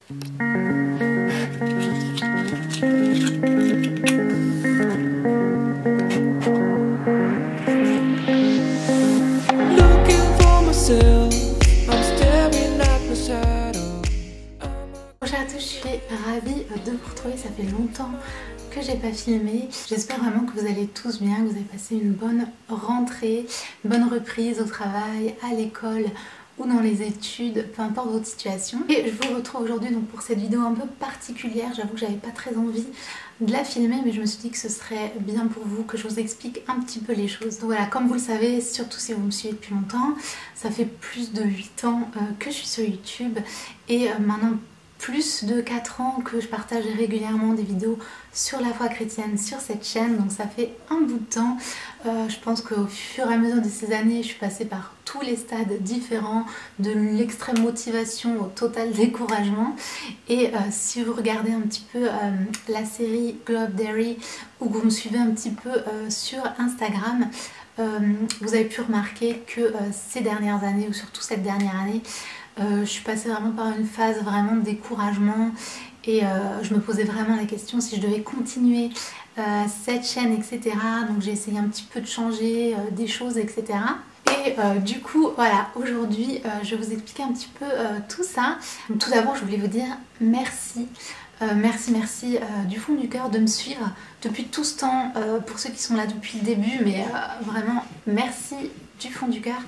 Bonjour à tous, je suis ravie de vous retrouver, ça fait longtemps que j'ai pas filmé. J'espère vraiment que vous allez tous bien, que vous avez passé une bonne rentrée, une bonne reprise au travail, à l'école ou dans les études, peu importe votre situation. Et je vous retrouve aujourd'hui donc pour cette vidéo un peu particulière. J'avoue que j'avais pas très envie de la filmer, mais je me suis dit que ce serait bien pour vous que je vous explique un petit peu les choses. Donc voilà, comme vous le savez, surtout si vous me suivez depuis longtemps, ça fait plus de 8 ans que je suis sur YouTube et maintenant plus de 4 ans que je partage régulièrement des vidéos sur la foi chrétienne sur cette chaîne, donc ça fait un bout de temps. Je pense qu'au fur et à mesure de ces années, je suis passée par tous les stades différents, de l'extrême motivation au total découragement. Et si vous regardez un petit peu la série Glow Up Dairy ou que vous me suivez un petit peu sur Instagram, vous avez pu remarquer que ces dernières années, ou surtout cette dernière année, je suis passée vraiment par une phase vraiment de découragement et je me posais vraiment la question si je devais continuer cette chaîne, etc. Donc j'ai essayé un petit peu de changer des choses, etc. Et du coup, voilà, aujourd'hui, je vais vous expliquer un petit peu tout ça. Donc, tout d'abord, je voulais vous dire merci. Merci du fond du cœur de me suivre depuis tout ce temps, pour ceux qui sont là depuis le début, mais vraiment merci du fond du cœur.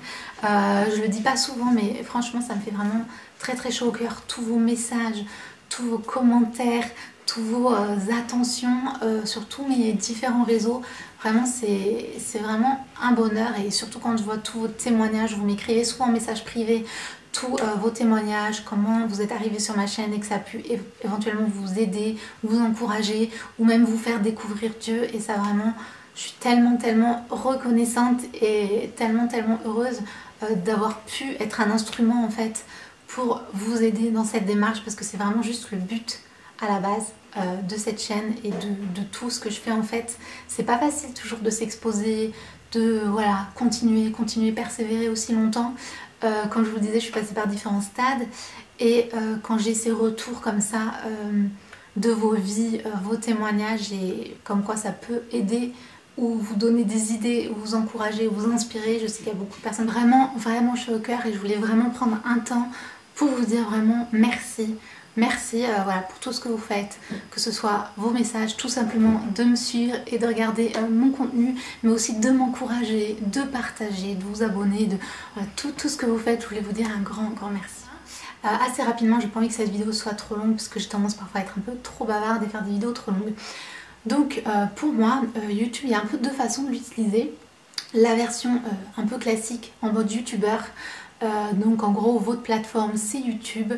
Je le dis pas souvent, mais franchement ça me fait vraiment très chaud au cœur, tous vos messages, tous vos commentaires, tous vos attentions sur tous mes différents réseaux. Vraiment c'est vraiment un bonheur, et surtout quand je vois tous vos témoignages, vous m'écrivez soit en message privé tous vos témoignages, comment vous êtes arrivé sur ma chaîne et que ça a pu éventuellement vous aider, vous encourager ou même vous faire découvrir Dieu. Et ça vraiment, je suis tellement reconnaissante et tellement heureuse d'avoir pu être un instrument en fait pour vous aider dans cette démarche, parce que c'est vraiment juste le but à la base de cette chaîne et de tout ce que je fais en fait. C'est pas facile toujours de s'exposer, de voilà, continuer, persévérer aussi longtemps. Comme je vous le disais, je suis passée par différents stades et quand j'ai ces retours comme ça de vos vies, vos témoignages, et comme quoi ça peut aider ou vous donner des idées, ou vous encourager, ou vous inspirer, je sais qu'il y a beaucoup de personnes vraiment je suis au cœur, et je voulais vraiment prendre un temps pour vous dire vraiment merci. Merci voilà, pour tout ce que vous faites, que ce soit vos messages, tout simplement de me suivre et de regarder mon contenu, mais aussi de m'encourager, de partager, de vous abonner, de voilà, tout ce que vous faites. Je voulais vous dire un grand merci. Assez rapidement, j'ai pas envie que cette vidéo soit trop longue, parce que j'ai tendance parfois à être un peu trop bavarde et faire des vidéos trop longues. Donc pour moi, YouTube, il y a un peu deux façons de l'utiliser. La version un peu classique en mode youtubeur. Donc en gros votre plateforme c'est YouTube,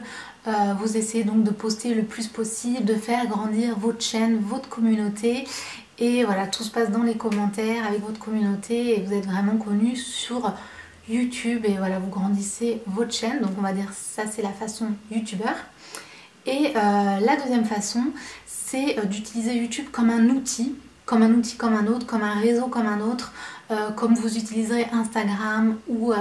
vous essayez donc de poster le plus possible, de faire grandir votre chaîne, votre communauté, et voilà, tout se passe dans les commentaires avec votre communauté et vous êtes vraiment connu sur YouTube, et voilà, vous grandissez votre chaîne. Donc on va dire ça, c'est la façon youtubeur. Et la deuxième façon, c'est d'utiliser YouTube comme un outil comme un autre, comme un réseau comme un autre, comme vous utiliserez Instagram ou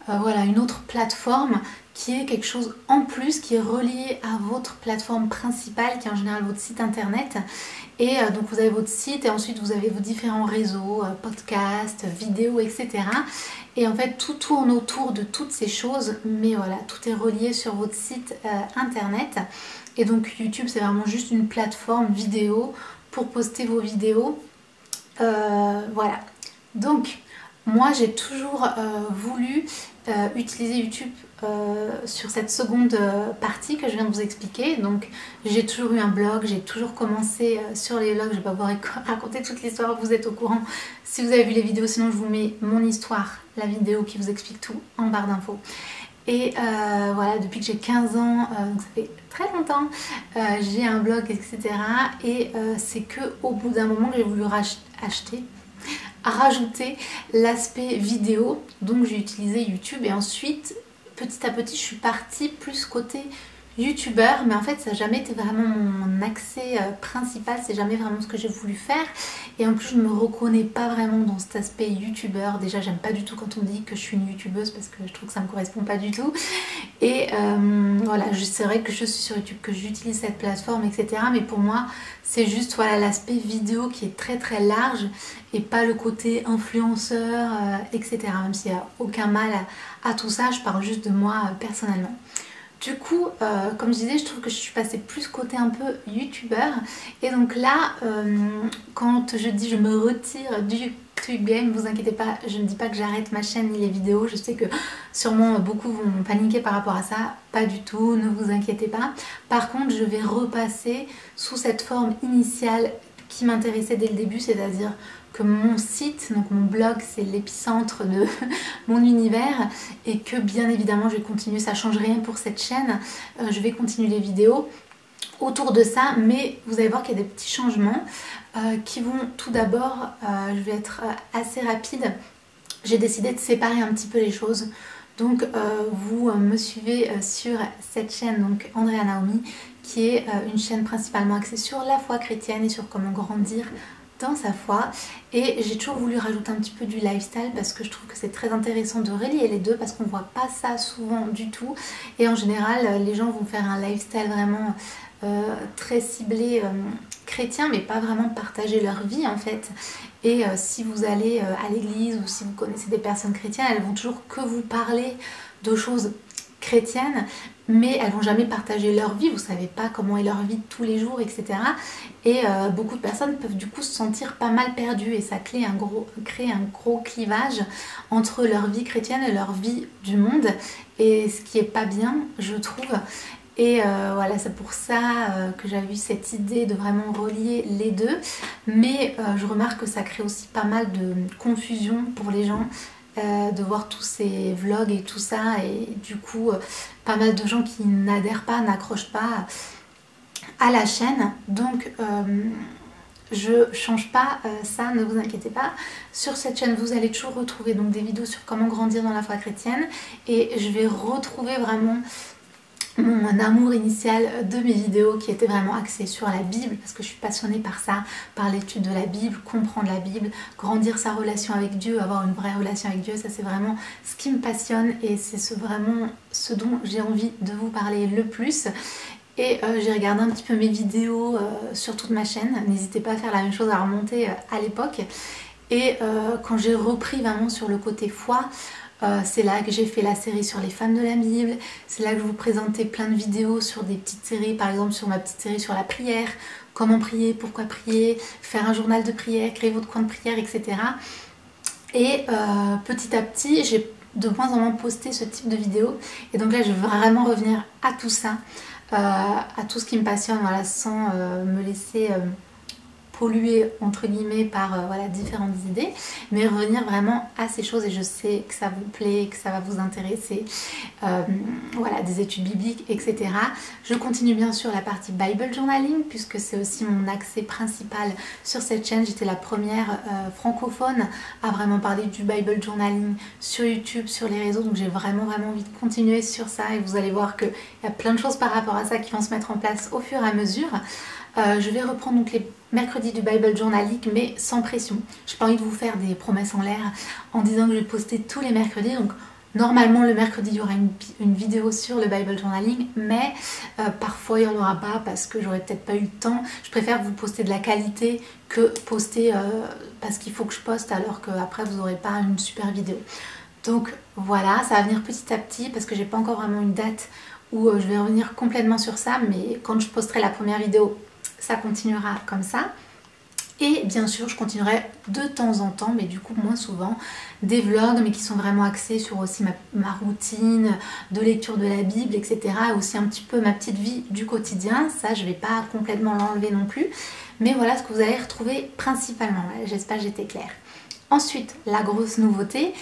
voilà, une autre plateforme qui est quelque chose en plus, qui est relié à votre plateforme principale, qui est en général votre site internet. Et donc vous avez votre site et ensuite vous avez vos différents réseaux, podcasts, vidéos, etc. Et en fait tout tourne autour de toutes ces choses, mais voilà, tout est relié sur votre site internet. Et donc YouTube, c'est vraiment juste une plateforme vidéo pour poster vos vidéos. Voilà. Donc moi j'ai toujours voulu utiliser YouTube sur cette seconde partie que je viens de vous expliquer. Donc j'ai toujours eu un blog, j'ai toujours commencé sur les blogs. Je ne vais pas vous raconter toute l'histoire, vous êtes au courant si vous avez vu les vidéos, sinon je vous mets mon histoire, la vidéo qui vous explique tout en barre d'infos. Et voilà, depuis que j'ai 15 ans, donc ça fait très longtemps, j'ai un blog, etc. Et c'est que au bout d'un moment que j'ai voulu rajouter l'aspect vidéo, donc j'ai utilisé YouTube, et ensuite petit à petit je suis partie plus côté youtubeur, mais en fait ça n'a jamais été vraiment mon accès principal, c'est jamais vraiment ce que j'ai voulu faire. Et en plus je ne me reconnais pas vraiment dans cet aspect youtubeur. Déjà j'aime pas du tout quand on dit que je suis une youtubeuse parce que je trouve que ça me correspond pas du tout. Et voilà, c'est vrai que je suis sur YouTube, que j'utilise cette plateforme, etc. Mais pour moi c'est juste voilà l'aspect vidéo qui est très très large et pas le côté influenceur, etc. Même s'il n'y a aucun mal à tout ça, je parle juste de moi personnellement. Du coup, comme je disais, je trouve que je suis passée plus côté un peu youtubeur. Et donc là, quand je dis je me retire du YouTube game, vous inquiétez pas, je ne dis pas que j'arrête ma chaîne ni les vidéos. Je sais que sûrement beaucoup vont paniquer par rapport à ça. Pas du tout, ne vous inquiétez pas. Par contre, je vais repasser sous cette forme initiale qui m'intéressait dès le début, c'est-à-dire que mon site, donc mon blog, c'est l'épicentre de mon univers et que bien évidemment je vais continuer, ça change rien pour cette chaîne, je vais continuer les vidéos autour de ça, mais vous allez voir qu'il y a des petits changements qui vont tout d'abord, je vais être assez rapide, j'ai décidé de séparer un petit peu les choses. Donc vous me suivez sur cette chaîne, donc Andrea Naomi, qui est une chaîne principalement axée sur la foi chrétienne et sur comment grandir dans sa foi. Et j'ai toujours voulu rajouter un petit peu du lifestyle parce que je trouve que c'est très intéressant de relier les deux parce qu'on voit pas ça souvent du tout. Et en général, les gens vont faire un lifestyle vraiment très ciblé chrétien, mais pas vraiment partager leur vie en fait. Et si vous allez à l'église ou si vous connaissez des personnes chrétiennes, elles vont toujours que vous parler de choses chrétiennes, mais elles vont jamais partager leur vie, vous savez pas comment est leur vie de tous les jours, etc. Et beaucoup de personnes peuvent du coup se sentir pas mal perdues et ça crée un gros clivage entre leur vie chrétienne et leur vie du monde, et ce qui est pas bien, je trouve. Et voilà, c'est pour ça que j'avais eu cette idée de vraiment relier les deux, mais je remarque que ça crée aussi pas mal de confusion pour les gens. De voir tous ces vlogs et tout ça, et du coup pas mal de gens qui n'adhèrent pas, n'accrochent pas à la chaîne. Donc je change pas ça, ne vous inquiétez pas. Sur cette chaîne vous allez toujours retrouver donc des vidéos sur comment grandir dans la foi chrétienne, et je vais retrouver vraiment mon amour initial de mes vidéos qui était vraiment axé sur la Bible, parce que je suis passionnée par ça, par l'étude de la Bible, comprendre la Bible, grandir sa relation avec Dieu, avoir une vraie relation avec Dieu. Ça c'est vraiment ce qui me passionne et c'est vraiment ce dont j'ai envie de vous parler le plus. Et j'ai regardé un petit peu mes vidéos sur toute ma chaîne, n'hésitez pas à faire la même chose, à remonter à l'époque. Et quand j'ai repris vraiment sur le côté foi, c'est là que j'ai fait la série sur les femmes de la Bible, c'est là que je vous présentais plein de vidéos sur des petites séries, par exemple sur ma petite série sur la prière, comment prier, pourquoi prier, faire un journal de prière, créer votre coin de prière, etc. Et petit à petit, j'ai de moins en moins posté ce type de vidéos, et donc là je veux vraiment revenir à tout ça, à tout ce qui me passionne, voilà, sans me laisser polluer entre guillemets par voilà, différentes idées, mais revenir vraiment à ces choses. Et je sais que ça vous plaît, que ça va vous intéresser, voilà, des études bibliques, etc. Je continue bien sûr la partie Bible Journaling puisque c'est aussi mon accès principal sur cette chaîne. J'étais la première francophone à vraiment parler du Bible Journaling sur YouTube, sur les réseaux, donc j'ai vraiment envie de continuer sur ça, et vous allez voir qu'il y a plein de choses par rapport à ça qui vont se mettre en place au fur et à mesure. Je vais reprendre donc les mercredis du Bible Journaling, mais sans pression. J'ai pas envie de vous faire des promesses en l'air en disant que je vais poster tous les mercredis. Donc normalement le mercredi il y aura une vidéo sur le Bible Journaling, mais parfois il n'y en aura pas parce que j'aurais peut-être pas eu le temps. Je préfère vous poster de la qualité que poster parce qu'il faut que je poste alors qu'après vous n'aurez pas une super vidéo. Donc voilà, ça va venir petit à petit parce que j'ai pas encore vraiment une date où je vais revenir complètement sur ça, mais quand je posterai la première vidéo, ça continuera comme ça. Et bien sûr je continuerai de temps en temps, mais du coup moins souvent, des vlogs, mais qui sont vraiment axés sur aussi ma routine de lecture de la Bible, etc. Aussi un petit peu ma petite vie du quotidien. Ça je vais pas complètement l'enlever non plus, mais voilà ce que vous allez retrouver principalement. J'espère que j'étais claire. Ensuite, la grosse nouveauté,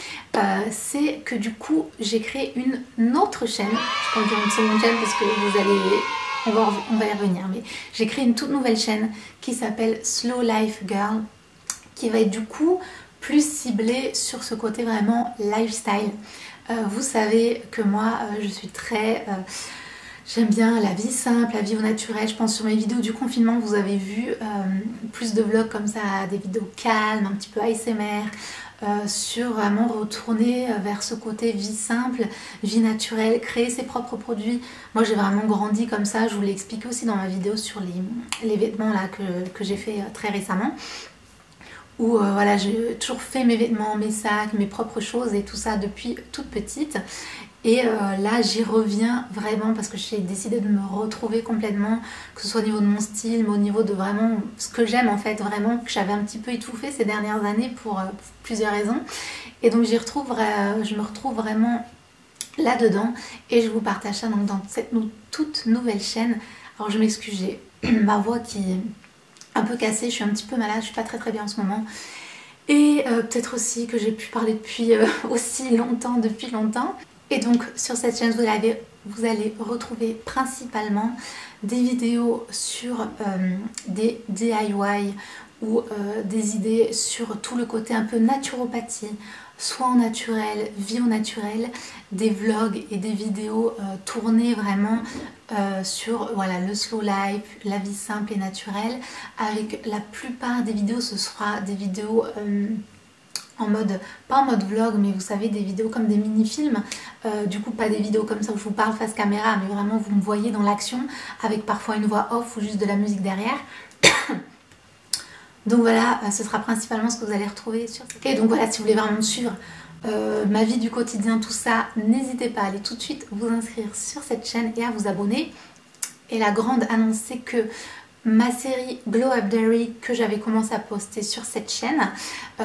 c'est que du coup j'ai créé une autre chaîne. Je peux dire une seconde chaîne parce que vous allez... On va y revenir, mais j'ai créé une toute nouvelle chaîne qui s'appelle Slow Life Girl, qui va être du coup plus ciblée sur ce côté vraiment lifestyle. Vous savez que moi je suis très... J'aime bien la vie simple, la vie au naturel. Je pense sur mes vidéos du confinement, vous avez vu plus de vlogs comme ça, des vidéos calmes, un petit peu ASMR, sur vraiment retourner vers ce côté vie simple, vie naturelle, créer ses propres produits. Moi j'ai vraiment grandi comme ça, je vous l'ai expliqué aussi dans ma vidéo sur les vêtements là que j'ai fait très récemment. Où voilà, j'ai toujours fait mes vêtements, mes sacs, mes propres choses et tout ça depuis toute petite. Et là j'y reviens vraiment parce que j'ai décidé de me retrouver complètement, que ce soit au niveau de mon style, mais au niveau de vraiment ce que j'aime en fait, vraiment que j'avais un petit peu étouffé ces dernières années pour plusieurs raisons. Et donc je me retrouve vraiment là-dedans et je vous partage ça donc dans cette toute nouvelle chaîne. Alors je m'excuse, j'ai ma voix qui est un peu cassée, je suis un petit peu malade, je suis pas très bien en ce moment. Et peut-être aussi que j'ai pu parler depuis aussi longtemps, depuis longtemps. Et donc sur cette chaîne vous allez retrouver principalement des vidéos sur des DIY ou des idées sur tout le côté un peu naturopathie, soins au naturel, vie au naturel, des vlogs et des vidéos tournées vraiment sur voilà, le slow life, la vie simple et naturelle. Avec la plupart des vidéos, ce sera des vidéos en mode, pas en mode vlog, mais vous savez, des vidéos comme des mini-films. Du coup, pas des vidéos comme ça où je vous parle face caméra, mais vraiment vous me voyez dans l'action avec parfois une voix off ou juste de la musique derrière. Donc voilà, ce sera principalement ce que vous allez retrouver sur cette chaîne. Et donc voilà, si vous voulez vraiment suivre ma vie du quotidien, tout ça, n'hésitez pas à aller tout de suite vous inscrire sur cette chaîne et à vous abonner. Et la grande annonce, c'est que ma série Glow Up Diary que j'avais commencé à poster sur cette chaîne,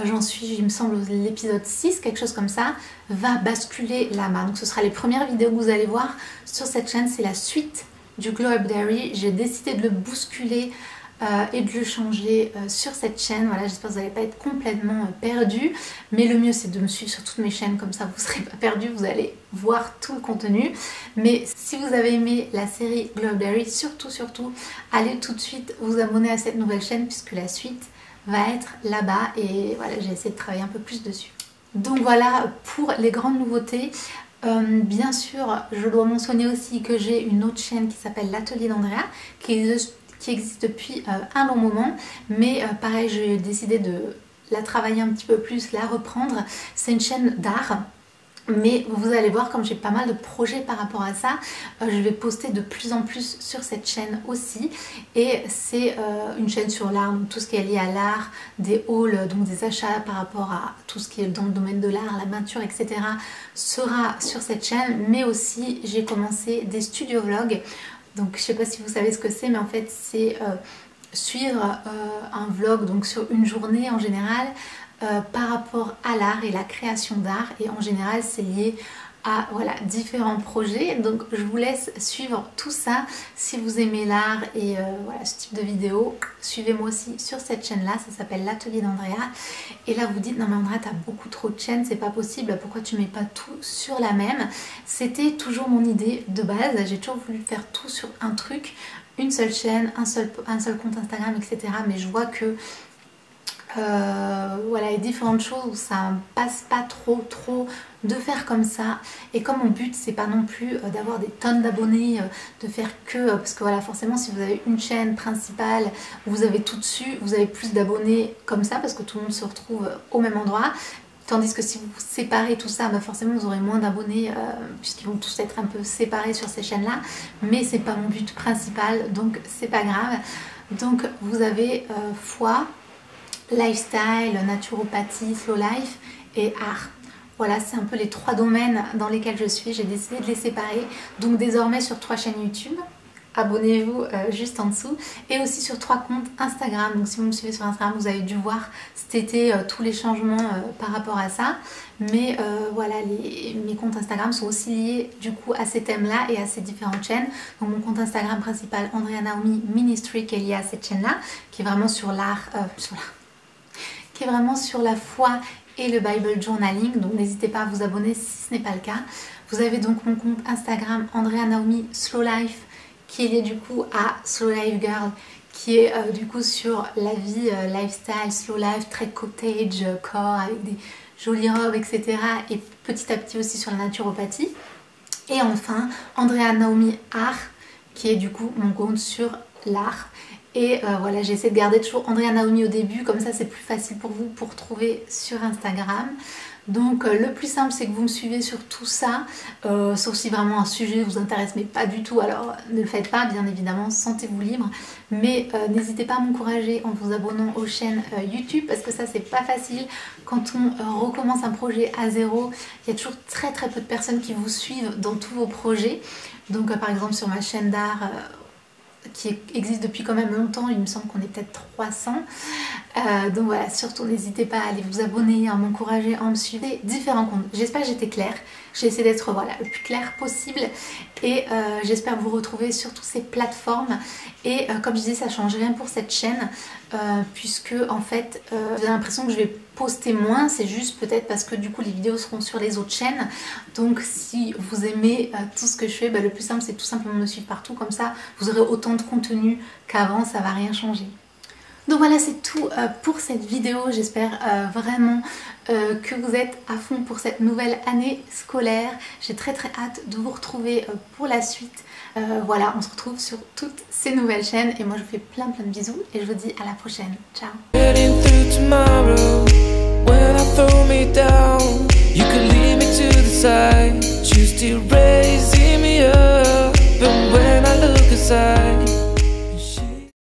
j'en suis, il me semble, l'épisode 6, quelque chose comme ça, va basculer là-bas. Donc ce sera les premières vidéos que vous allez voir sur cette chaîne, c'est la suite du Glow Up Diary. J'ai décidé de le bousculer et de le changer sur cette chaîne. Voilà, j'espère que vous n'allez pas être complètement perdu, mais le mieux c'est de me suivre sur toutes mes chaînes, comme ça vous ne serez pas perdu, vous allez voir tout le contenu. Mais si vous avez aimé la série Glow Up Diary, surtout allez tout de suite vous abonner à cette nouvelle chaîne puisque la suite va être là-bas et voilà, j'ai essayé de travailler un peu plus dessus. Donc voilà pour les grandes nouveautés. Bien sûr, je dois mentionner aussi que j'ai une autre chaîne qui s'appelle l'Atelier d'Andrea qui existe depuis un long moment, mais pareil, j'ai décidé de la travailler un petit peu plus, la reprendre. C'est une chaîne d'art, mais vous allez voir, comme j'ai pas mal de projets par rapport à ça, je vais poster de plus en plus sur cette chaîne aussi. Et c'est une chaîne sur l'art, donc tout ce qui est lié à l'art, des hauls, donc des achats par rapport à tout ce qui est dans le domaine de l'art, la peinture, etc. sera sur cette chaîne, mais aussi j'ai commencé des studio vlogs. Donc je sais pas si vous savez ce que c'est, mais en fait c'est suivre un vlog donc sur une journée en général par rapport à l'art et la création d'art, et en général c'est lié à voilà, différents projets. Donc je vous laisse suivre tout ça si vous aimez l'art et voilà, ce type de vidéo. Suivez-moi aussi sur cette chaîne là, ça s'appelle l'Atelier d'Andrea. Et là vous dites non mais Andrea, t'as beaucoup trop de chaînes, c'est pas possible, pourquoi tu mets pas tout sur la même? C'était toujours mon idée de base, j'ai toujours voulu faire tout sur un truc, une seule chaîne, un seul compte Instagram, etc. Mais je vois que voilà, il y a différentes choses où ça passe pas trop de faire comme ça. Et comme mon but c'est pas non plus d'avoir des tonnes d'abonnés, de faire que parce que voilà, forcément si vous avez une chaîne principale où vous avez tout dessus, vous avez plus d'abonnés comme ça parce que tout le monde se retrouve au même endroit. Tandis que si vous séparez tout ça, bah forcément vous aurez moins d'abonnés puisqu'ils vont tous être un peu séparés sur ces chaînes là. Mais c'est pas mon but principal, donc c'est pas grave. Donc vous avez foi, lifestyle, naturopathie, slow life et art. Voilà, c'est un peu les trois domaines dans lesquels je suis. J'ai décidé de les séparer. Donc désormais sur 3 chaînes YouTube. Abonnez-vous juste en dessous. Et aussi sur 3 comptes Instagram. Donc si vous me suivez sur Instagram, vous avez dû voir cet été tous les changements par rapport à ça. Mais voilà, mes comptes Instagram sont aussi liés du coup à ces thèmes-là et à ces différentes chaînes. Donc mon compte Instagram principal, Andrea Naomi Ministry, qui est lié à cette chaîne-là, qui est vraiment sur l'art, qui est vraiment sur la foi et le Bible journaling. Donc n'hésitez pas à vous abonner si ce n'est pas le cas. Vous avez donc mon compte Instagram Andrea Naomi Slow Life, qui est lié du coup à Slow Life Girl, qui est du coup sur la vie lifestyle, slow life, très cottage, corps avec des jolies robes, etc. Et petit à petit aussi sur la naturopathie. Et enfin Andrea Naomi Art, qui est du coup mon compte sur l'art. Et voilà, j'ai essayé de garder toujours Andrea Naomi au début, comme ça c'est plus facile pour vous pour trouver sur Instagram. Donc le plus simple c'est que vous me suivez sur tout ça, sauf si vraiment un sujet vous intéresse mais pas du tout, alors ne le faites pas bien évidemment, sentez-vous libre. Mais n'hésitez pas à m'encourager en vous abonnant aux chaînes YouTube, parce que ça c'est pas facile quand on recommence un projet à zéro. Il y a toujours très peu de personnes qui vous suivent dans tous vos projets. Donc par exemple sur ma chaîne d'art qui existe depuis quand même longtemps, il me semble qu'on est peut-être 300. Donc voilà, surtout n'hésitez pas à aller vous abonner, à m'encourager, à me suivre différents comptes. J'espère que j'étais claire, j'ai essayé d'être voilà, le plus clair possible et j'espère vous retrouver sur toutes ces plateformes. Et comme je disais, ça change rien pour cette chaîne puisque en fait j'ai l'impression que je vais poster moins, c'est juste peut-être parce que du coup les vidéos seront sur les autres chaînes. Donc si vous aimez tout ce que je fais, le plus simple c'est tout simplement de me suivre partout, comme ça vous aurez autant de contenu qu'avant, ça va rien changer. Donc voilà, c'est tout pour cette vidéo. J'espère vraiment que vous êtes à fond pour cette nouvelle année scolaire. J'ai très hâte de vous retrouver pour la suite. Voilà, on se retrouve sur toutes ces nouvelles chaînes et moi je vous fais plein de bisous et je vous dis à la prochaine. Ciao.